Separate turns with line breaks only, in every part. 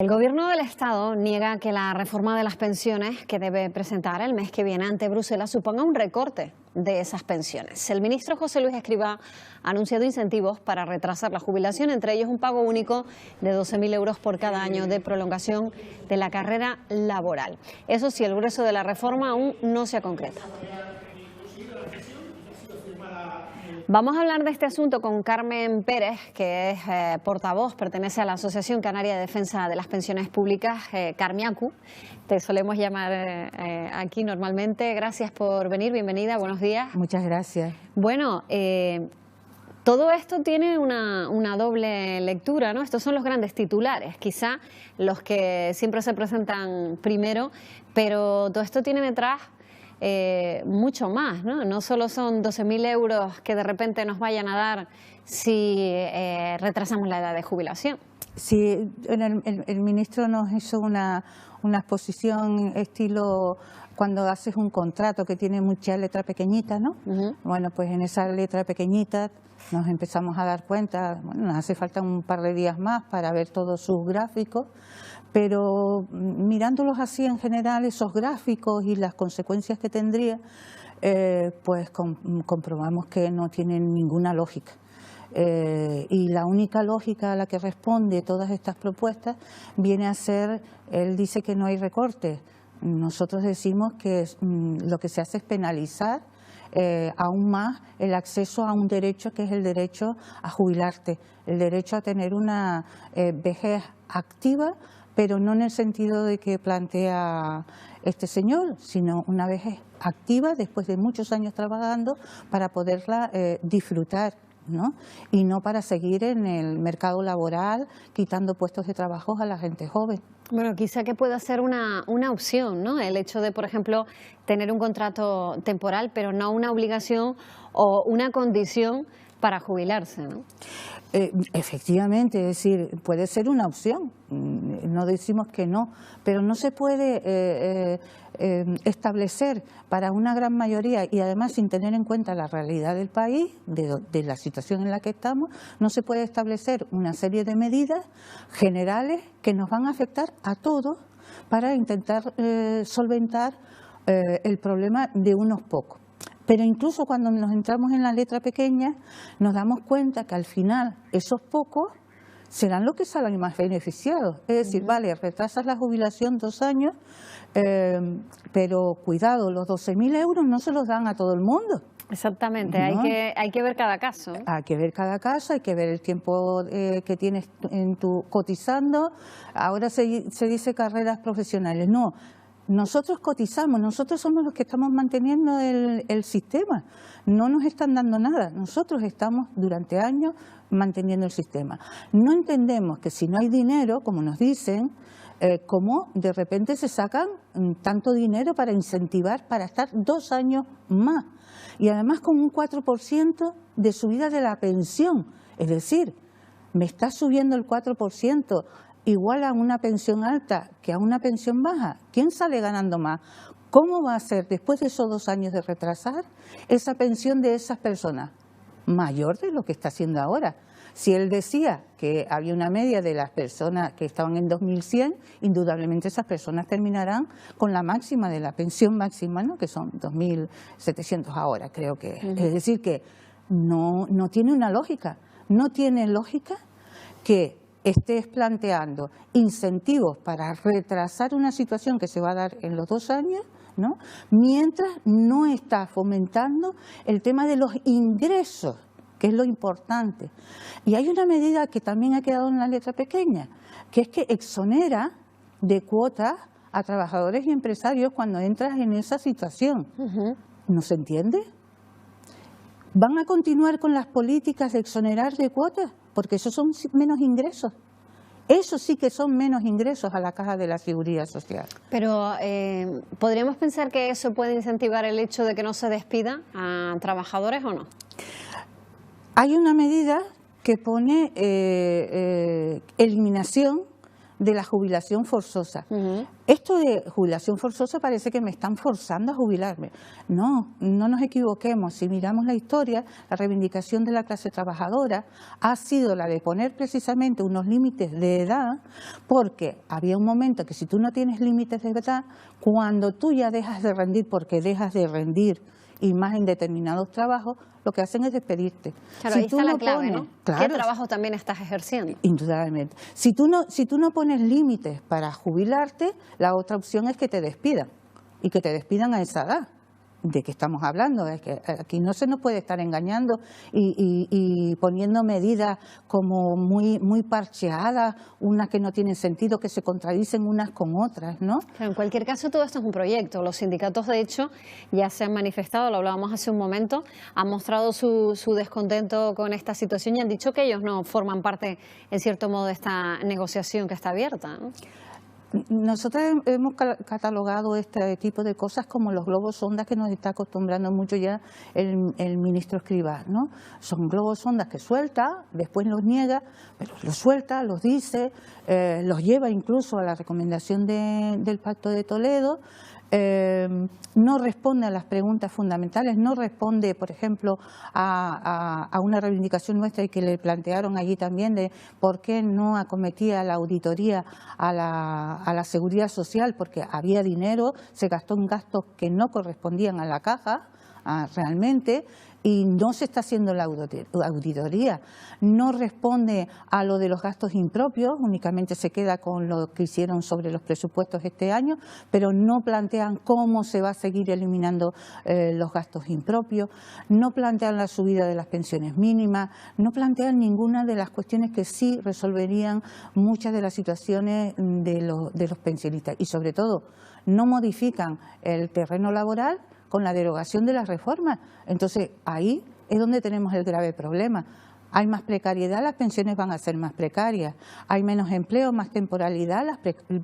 El Gobierno del Estado niega que la reforma de las pensiones que debe presentar el mes que viene ante Bruselas suponga un recorte de esas pensiones. El ministro José Luis Escrivá ha anunciado incentivos para retrasar la jubilación, entre ellos un pago único de 12.000 euros por cada año de prolongación de la carrera laboral. Eso sí, el grueso de la reforma aún no se ha concretado. Vamos a hablar de este asunto con Carmen Pérez, que es portavoz, pertenece a la Asociación Canaria de Defensa de las Pensiones Públicas, Carmiacu. Te solemos llamar aquí normalmente. Gracias por venir, bienvenida, buenos días.
Muchas gracias.
Bueno, todo esto tiene una doble lectura, ¿no? Estos son los grandes titulares, quizá los que siempre se presentan primero, pero todo esto tiene detrás mucho más, ¿no? No solo son 12.000 euros que de repente nos vayan a dar si retrasamos la edad de jubilación.
Sí, el ministro nos hizo una exposición estilo cuando haces un contrato que tiene mucha letra pequeñita, ¿no? Bueno, pues en esa letra pequeñita nos empezamos a dar cuenta, bueno, nos hace falta un par de días más para ver todos sus gráficos, pero mirándolos así en general, esos gráficos y las consecuencias que tendría, pues comprobamos que no tienen ninguna lógica. Y la única lógica a la que responde todas estas propuestas viene a ser, él dice que no hay recortes, nosotros decimos que lo que se hace es penalizar aún más el acceso a un derecho que es el derecho a jubilarte, el derecho a tener una vejez activa, pero no en el sentido de que plantea este señor, sino una vejez activa después de muchos años trabajando para poderla disfrutar, ¿no? Y no para seguir en el mercado laboral quitando puestos de trabajo a la gente joven.
Bueno, quizá que pueda ser una opción, ¿no? El hecho de, por ejemplo, tener un contrato temporal, pero no una obligación o una condición para jubilarse, ¿no?
Efectivamente, es decir, puede ser una opción, no decimos que no, pero no se puede establecer para una gran mayoría y además sin tener en cuenta la realidad del país, de la situación en la que estamos, no se puede establecer una serie de medidas generales que nos van a afectar a todos para intentar solventar el problema de unos pocos. Pero incluso cuando nos entramos en la letra pequeña nos damos cuenta que al final esos pocos serán los que salen más beneficiados. Es decir, vale, retrasas la jubilación 2 años, pero cuidado, los 12.000 euros no se los dan a todo el mundo.
Exactamente, ¿no? hay que ver cada caso.
Hay que ver cada caso, hay que ver el tiempo que tienes en tu cotizando. Ahora se dice carreras profesionales, no. Nosotros cotizamos, nosotros somos los que estamos manteniendo el sistema, no nos están dando nada, nosotros estamos durante años manteniendo el sistema. No entendemos que si no hay dinero, como nos dicen, cómo de repente se sacan tanto dinero para incentivar, para estar 2 años más y además con un 4% de subida de la pensión, es decir, me está subiendo el 4%, igual a una pensión alta que a una pensión baja. ¿Quién sale ganando más? ¿Cómo va a ser después de esos 2 años de retrasar esa pensión de esas personas? Mayor de lo que está haciendo ahora. Si él decía que había una media de las personas que estaban en 2.100, indudablemente esas personas terminarán con la máxima de la pensión máxima, ¿no? Que son 2.700 ahora, creo que. Es decir, que no tiene una lógica. No tiene lógica que estés planteando incentivos para retrasar una situación que se va a dar en los 2 años, ¿no? Mientras no está fomentando el tema de los ingresos, que es lo importante. Y hay una medida que también ha quedado en la letra pequeña, que es que exonera de cuotas a trabajadores y empresarios cuando entras en esa situación. ¿No se entiende? ¿Van a continuar con las políticas de exonerar de cuotas? Porque esos son menos ingresos. Eso sí que son menos ingresos a la Caja de la Seguridad Social.
Pero ¿podríamos pensar que eso puede incentivar el hecho de que no se despida a trabajadores o no?
Hay una medida que pone eliminación de la jubilación forzosa. Esto de jubilación forzosa parece que me están forzando a jubilarme. No, no nos equivoquemos. Si miramos la historia, la reivindicación de la clase trabajadora ha sido la de poner precisamente unos límites de edad, porque había un momento que si tú no tienes límites de edad, cuando tú ya dejas de rendir, porque dejas de rendir, y más en determinados trabajos, lo que hacen es despedirte.
Claro,
si
ahí está la clave, ¿no?
Claro,
¿Qué trabajo también estás ejerciendo?
Indudablemente. Si tú no pones límites para jubilarte, la otra opción es que te despidan, y que te despidan a esa edad. ¿De qué estamos hablando? Es que aquí no se nos puede estar engañando y poniendo medidas como muy parcheadas, unas que no tienen sentido, que se contradicen unas con otras, ¿no?
Claro, en cualquier caso, todo esto es un proyecto. Los sindicatos, de hecho, ya se han manifestado, lo hablábamos hace un momento, han mostrado su descontento con esta situación y han dicho que ellos no forman parte, en cierto modo, de esta negociación que está abierta, ¿no?
Nosotros hemos catalogado este tipo de cosas como los globos sondas que nos está acostumbrando mucho ya el ministro Escrivá, ¿no? Son globos sondas que suelta, después los niega, pero los suelta, los dice, los lleva incluso a la recomendación del Pacto de Toledo. No responde a las preguntas fundamentales, no responde, por ejemplo, a una reivindicación nuestra y que le plantearon allí también de por qué no acometía la auditoría a la seguridad social, porque había dinero, se gastó en gastos que no correspondían a la caja realmente, y no se está haciendo la auditoría. No responde a lo de los gastos impropios, únicamente se queda con lo que hicieron sobre los presupuestos este año, pero no plantean cómo se va a seguir eliminando los gastos impropios, no plantean la subida de las pensiones mínimas, no plantean ninguna de las cuestiones que sí resolverían muchas de las situaciones de los pensionistas, y sobre todo no modifican el terreno laboral con la derogación de las reformas. Entonces, ahí es donde tenemos el grave problema. Hay más precariedad, las pensiones van a ser más precarias. Hay menos empleo, más temporalidad,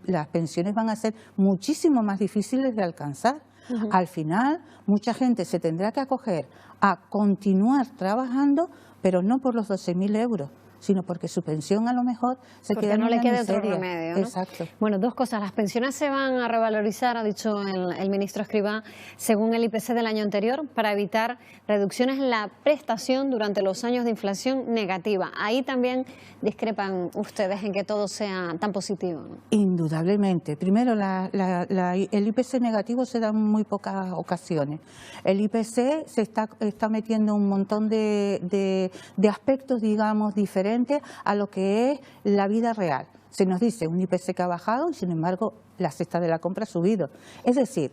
las pensiones van a ser muchísimo más difíciles de alcanzar. Al final, mucha gente se tendrá que acoger a continuar trabajando, pero no por los 12.000 euros, sino porque su pensión a lo mejor se queda en una miseria.
Porque no le queda otro remedio, ¿no?
Exacto.
Bueno, dos cosas. Las pensiones se van a revalorizar, ha dicho el ministro Escrivá, según el IPC del año anterior, para evitar reducciones en la prestación durante los años de inflación negativa. Ahí también discrepan ustedes en que todo sea tan positivo, ¿no?
Indudablemente. Primero, el IPC negativo se da en muy pocas ocasiones. El IPC se está metiendo un montón de aspectos, digamos, diferentes a lo que es la vida real. Se nos dice un IPC que ha bajado y sin embargo la cesta de la compra ha subido. Es decir,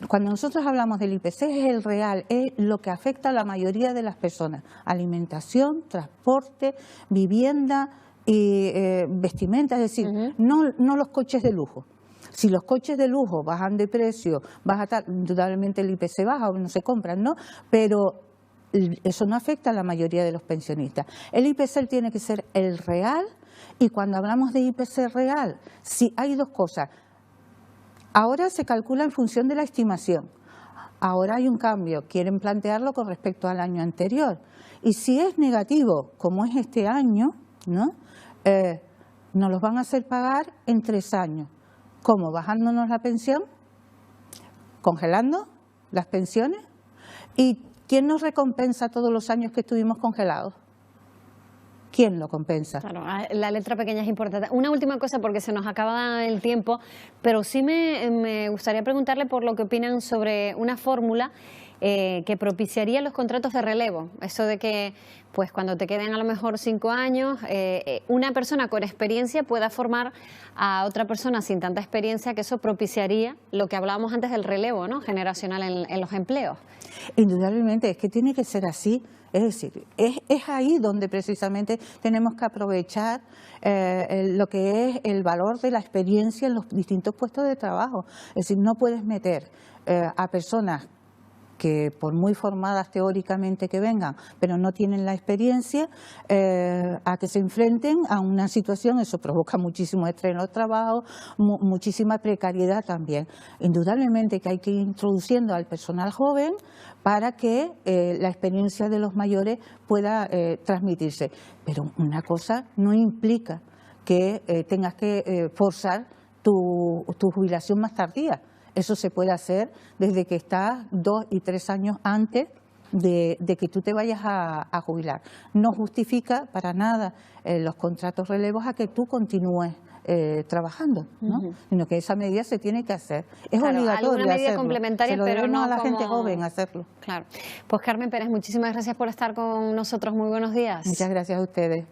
cuando nosotros hablamos del IPC es el real, es lo que afecta a la mayoría de las personas. Alimentación, transporte, vivienda y vestimenta, es decir, no los coches de lujo. Si los coches de lujo bajan de precio, indudablemente el IPC baja o no se compran, ¿no? Pero eso no afecta a la mayoría de los pensionistas. El IPC tiene que ser el real, y cuando hablamos de IPC real, sí hay dos cosas. Ahora se calcula en función de la estimación. Ahora hay un cambio, quieren plantearlo con respecto al año anterior. Y si es negativo, como es este año, ¿no? Nos los van a hacer pagar en 3 años. ¿Cómo? Bajándonos la pensión, congelando las pensiones. ¿Y quién nos recompensa todos los años que estuvimos congelados? ¿Quién lo compensa?
Claro, la letra pequeña es importante. Una última cosa, porque se nos acaba el tiempo, pero sí me gustaría preguntarle por lo que opinan sobre una fórmula que propiciaría los contratos de relevo. Eso de que, pues, cuando te queden a lo mejor 5 años, una persona con experiencia pueda formar a otra persona sin tanta experiencia, que eso propiciaría lo que hablábamos antes del relevo, ¿no?, generacional en los empleos.
Indudablemente, es que tiene que ser así. Es decir, es ahí donde precisamente tenemos que aprovechar lo que es el valor de la experiencia en los distintos puestos de trabajo. Es decir, no puedes meter a personas que por muy formadas teóricamente que vengan, pero no tienen la experiencia, a que se enfrenten a una situación. Eso provoca muchísimo estrés en los trabajos, muchísima precariedad también. Indudablemente que hay que ir introduciendo al personal joven para que la experiencia de los mayores pueda transmitirse. Pero una cosa no implica que tengas que forzar tu jubilación más tardía. Eso se puede hacer desde que estás 2 y 3 años antes de que tú te vayas a jubilar. No justifica para nada los contratos relevos a que tú continúes trabajando, ¿no? Sino que esa medida se tiene que hacer. Es obligatorio
alguna medida
hacerlo.
complementaria,
Se lo
pero
debemos
no
a la
como...
gente joven hacerlo.
Claro. Pues Carmen Pérez, muchísimas gracias por estar con nosotros. Muy buenos días.
Muchas gracias a ustedes.